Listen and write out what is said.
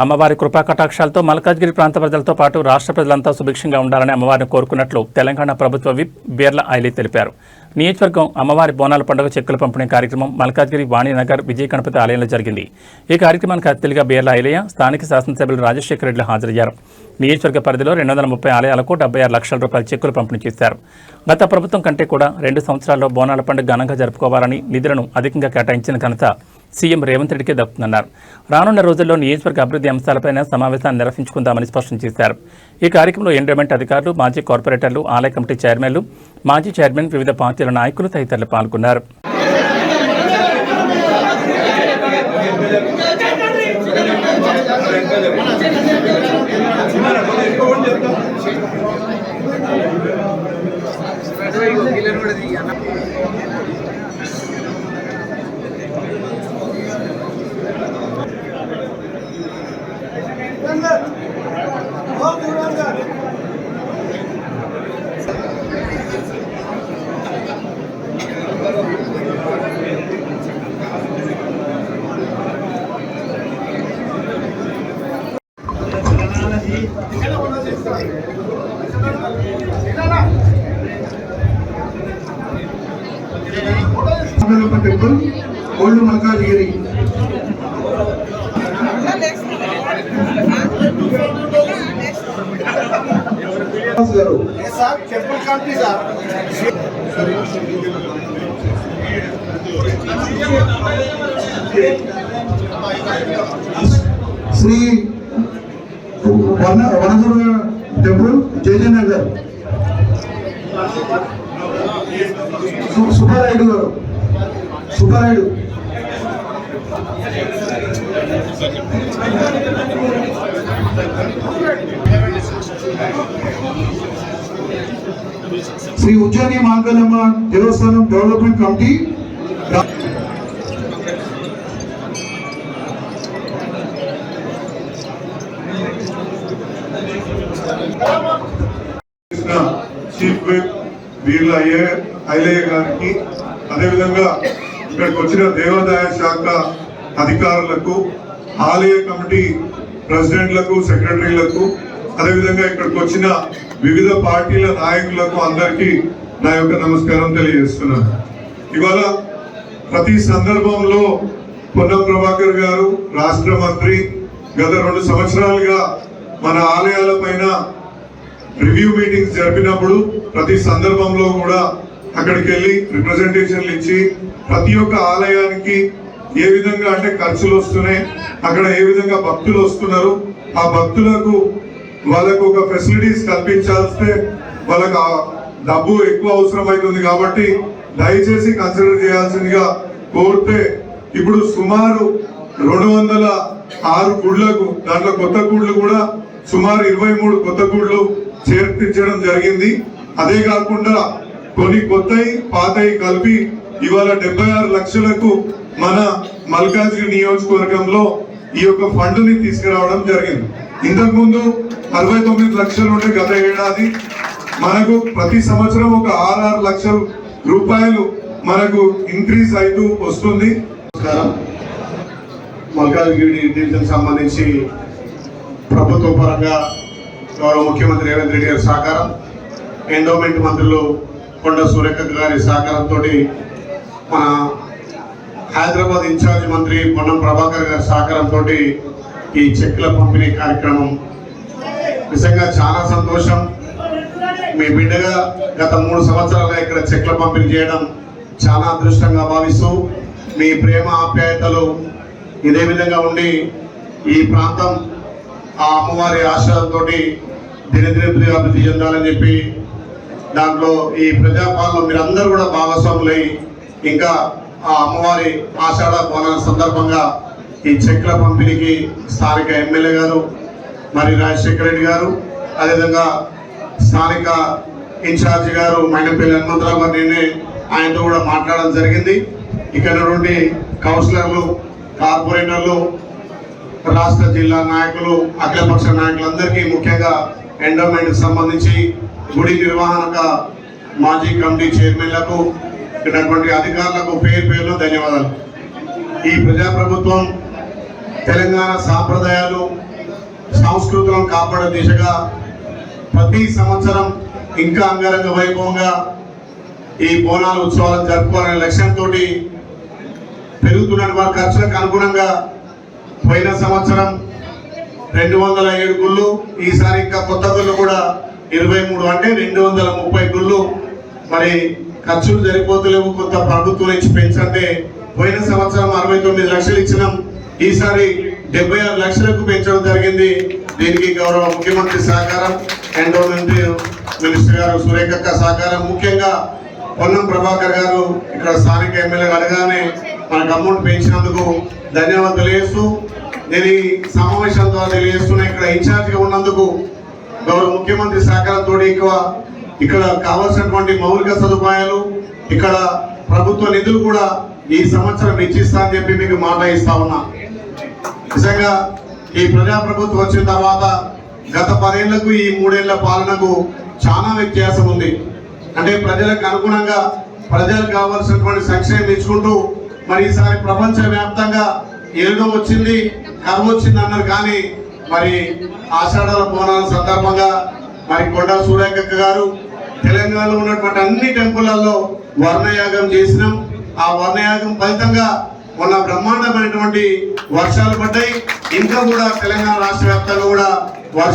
అమ్మవారి కృపా కటాక్షాలతో మల్కాజ్గిరి ప్రాంత ప్రజలతో పాటు రాష్ట్ర ప్రజలంతా సుభిక్షంగా ఉండాలని అమ్మవారిని కోరుకున్నట్లు తెలంగాణ ప్రభుత్వ విప్ బీర్ల ఐలీ తెలిపారు. నియోజకవర్గం అమ్మవారి బోనాల పండుగ చెక్కుల పంపిణీ కార్యక్రమం మల్కాజ్గిరి వాణినగర్ విజయ గణపతి ఆలయంలో జరిగింది. ఈ కార్యక్రమానికి అతిథులుగా బీర్ల ఐలయ్య, స్థానిక శాసనసభ్యులు రాజశేఖర రెడ్డి హాజరయ్యారు. నియోజకవర్గ పరిధిలో 230 ఆలయాలకు 76 లక్షల రూపాయల చెక్కులు పంపిణీ చేశారు. గత ప్రభుత్వం కంటే కూడా 2 సంవత్సరాల్లో బోనాల పండుగ ఘనంగా జరుపుకోవాలని నిధులను అధికంగా కేటాయించిన ఘనత సీఎం రేవంత్ రెడ్డికే దక్కుతుందన్నారు. రానున్న రోజుల్లో నియోజకవర్గ అభివృద్ధి అంశాలపైన సమావేశాన్ని నిర్వహించుకుందామని స్పష్టం చేశారు. ఈ కార్యక్రమంలో ఎండోమెంట్ అధికారులు, మాజీ కార్పొరేటర్లు, ఆలయ కమిటీ చైర్మన్లు, మాజీ చైర్మన్, వివిధ పార్టీల నాయకులు తదితరులు పాల్గొన్నారు. Temple old Malkajgiri Shri Vanadurga temple Jayajanagar Subbarayudu గారు శ్రీ ఉజ్జయిని మాంగళ్యమ్మ దేవస్థానం development committee chief whip Beerla Ailaiah గారికి, అదేవిధంగా ఇక్కడికి వచ్చిన దేవాదాయ శాఖ అధికారులకు, ఆలయ కమిటీ ప్రెసిడెంట్లకు, సెక్రటరీలకు, అదేవిధంగా ఇక్కడికి వచ్చిన వివిధ పార్టీల నాయకులకు అందరికీ నా యొక్క నమస్కారం తెలియజేస్తున్నాను. ఇవాళ ప్రతి సందర్భంలో పొన్నం ప్రభాకర్ గారు రాష్ట్ర మంత్రి గత 2 సంవత్సరాలుగా మన ఆలయాల పైన రివ్యూ మీటింగ్స్ జరిపినప్పుడు ప్రతి సందర్భంలో కూడా అక్కడికి వెళ్ళి రిప్రజెంటేషన్లు ఇచ్చి ప్రతి ఒక్క ఆలయానికి ఏ విధంగా అంటే ఖర్చులు వస్తున్నాయి, అక్కడ ఏ విధంగా భక్తులు వస్తున్నారు, ఆ భక్తులకు వాళ్ళకు ఒక ఫెసిలిటీస్ కల్పించాల్స్తే వాళ్ళకు డబ్బు ఎక్కువ అవసరం అవుతుంది. కాబట్టి దయచేసి కన్సిడర్ చేయాల్సిందిగా కోరితే, ఇప్పుడు సుమారు 206 గుడ్లకు, దాంట్లో కొత్త గుడ్లు కూడా సుమారు 23 కొత్త గుడ్లు చేర్పించడం జరిగింది. అదే కాకుండా కొన్ని కొత్తవి పాతవి కలిపి ఇవాళ 76 లక్షలకు మన మల్కాజ్గిరి నియోజకవర్గంలో ఈ యొక్క ఫండ్ని తీసుకురావడం జరిగింది. ఇంతకుముందు 69 లక్షలు ఉండే గత ఏడాది. మనకు ప్రతి సంవత్సరం ఒక 6 లక్షల రూపాయలు మనకు ఇంక్రీజ్ అవుతూ వస్తుంది. మల్కాజ్గిరి డివిజన్ సంబంధించి ప్రభుత్వ పరంగా గౌరవ ముఖ్యమంత్రి రేవంత్ రెడ్డి గారి సహకారం, ఎండోమెంట్ మంత్రులు కొండ సురేఖ గారి సహకారంతో, మన హైదరాబాద్ ఇన్ఛార్జ్ మంత్రి పొన్నం ప్రభాకర్ గారి సహకారంతో ఈ చెక్కుల పంపిణీ కార్యక్రమం నిజంగా చాలా సంతోషం. మీ బిడ్డగా గత 3 సంవత్సరాలుగా ఇక్కడ చెక్కుల పంపిణీ చేయడం చాలా అదృష్టంగా భావిస్తూ, మీ ప్రేమ ఆప్యాయతలు ఇదే విధంగా ఉండి ఈ ప్రాంతం ఆ అమ్మవారి ఆశయాలతో దినదిన అభివృద్ధి చెందాలని చెప్పి, దాంట్లో ఈ ప్రజాపాలన మీరందరూ కూడా భాగస్వాములై ఇంకా ఆ అమ్మవారి ఆషాఢ బోనాల సందర్భంగా ఈ చెక్కుల పంపిణీకి స్థానిక ఎమ్మెల్యే గారు మరి రాజశేఖర రెడ్డి గారు, అదేవిధంగా స్థానిక ఇన్ఛార్జి గారు మైనపల్లి హనుమంతరావు గారు, నిన్నే ఆయనతో కూడా మాట్లాడడం జరిగింది. ఇక్కడ నుండి కౌన్సిలర్లు, కార్పొరేటర్లు, రాష్ట్ర జిల్లా నాయకులు, అఖిలపక్ష నాయకులందరికీ, ముఖ్యంగా ఎండోమెంట్ సంబంధించి గుడి నిర్వహణక మాజీ కమిటీ చైర్మన్లకు, ఇటువంటి అధికారులకు పేరు ధన్యవాదాలు. ఈ ప్రజాప్రభుత్వం తెలంగాణ సాంప్రదాయాలు సంస్కృతులను కాపాడే దిశగా ప్రతి సంవత్సరం ఇంకా అంగరంగ వైభవంగా ఈ బోనాల ఉత్సవాలను జరుపుకోవాలనే లక్ష్యంతో పెరుగుతున్నటువంటి ఖర్చులకు అనుగుణంగా పోయిన సంవత్సరం 207 గుళ్ళు, ఈసారి ఇంకా కొత్త గుళ్ళు కూడా 23 అంటే 230 గుళ్ళు. మరి ఖర్చులు సరిపోతలేవు, కొంత ప్రభుత్వం నుంచి పెంచంటే పోయిన సంవత్సరం 69 లక్షలు ఇచ్చినాం, ఈసారి 76 లక్షలకు పెంచడం జరిగింది. దీనికి గౌరవ ముఖ్యమంత్రి సహకారం, ఎండోమెంట్ మినిస్టర్ గారు సురేఖక్క సహకారం, ముఖ్యంగా పొన్నం ప్రభాకర్ గారు ఇక్కడ స్థానిక ఎమ్మెల్యే అడగానే మనకు అమౌంట్ పెంచినందుకు ధన్యవాదాలు తెలియజేస్తూ, నేను ఈ సమావేశం ద్వారా తెలియజేస్తున్నా ఇక్కడ ఇన్ఛార్జిగా ఉన్నందుకు గౌరవ ముఖ్యమంత్రి సహకారంతో ఇక్కడ కావాల్సినటువంటి మౌలిక సదుపాయాలు, ఇక్కడ ప్రభుత్వ నిధులు కూడా ఈ సంవత్సరం ఇచ్చిస్తా అని చెప్పి మీకు మాట ఇస్తా ఉన్నా. నిజంగా ఈ ప్రజాప్రభుత్వం వచ్చిన తర్వాత గత 10 ఏళ్లకు ఈ 3 ఏళ్ల పాలనకు చాలా వ్యత్యాసం ఉంది. అంటే ప్రజలకు అనుగుణంగా ప్రజలకు కావాల్సినటువంటి సంక్షేమం ఇచ్చుకుంటూ మరి ఈసారి ప్రపంచ వ్యాప్తంగా ఏదో వచ్చింది, కరువు వచ్చింది అన్నారు. కానీ మరి ఆషాఢాల బోనాల సందర్భంగా మరి కొండా సూర్యకక్క గారు తెలంగాణలో ఉన్నటువంటి అన్ని టెంపుల్లలో వర్ణయాగం చేసినాం. ఆ వర్ణయాగం ఫలితంగా మొన్న బ్రహ్మాండమైనటువంటి వర్షాలు పడ్డాయి. ఇంకా కూడా తెలంగాణ రాష్ట్ర వ్యాప్తంగా కూడా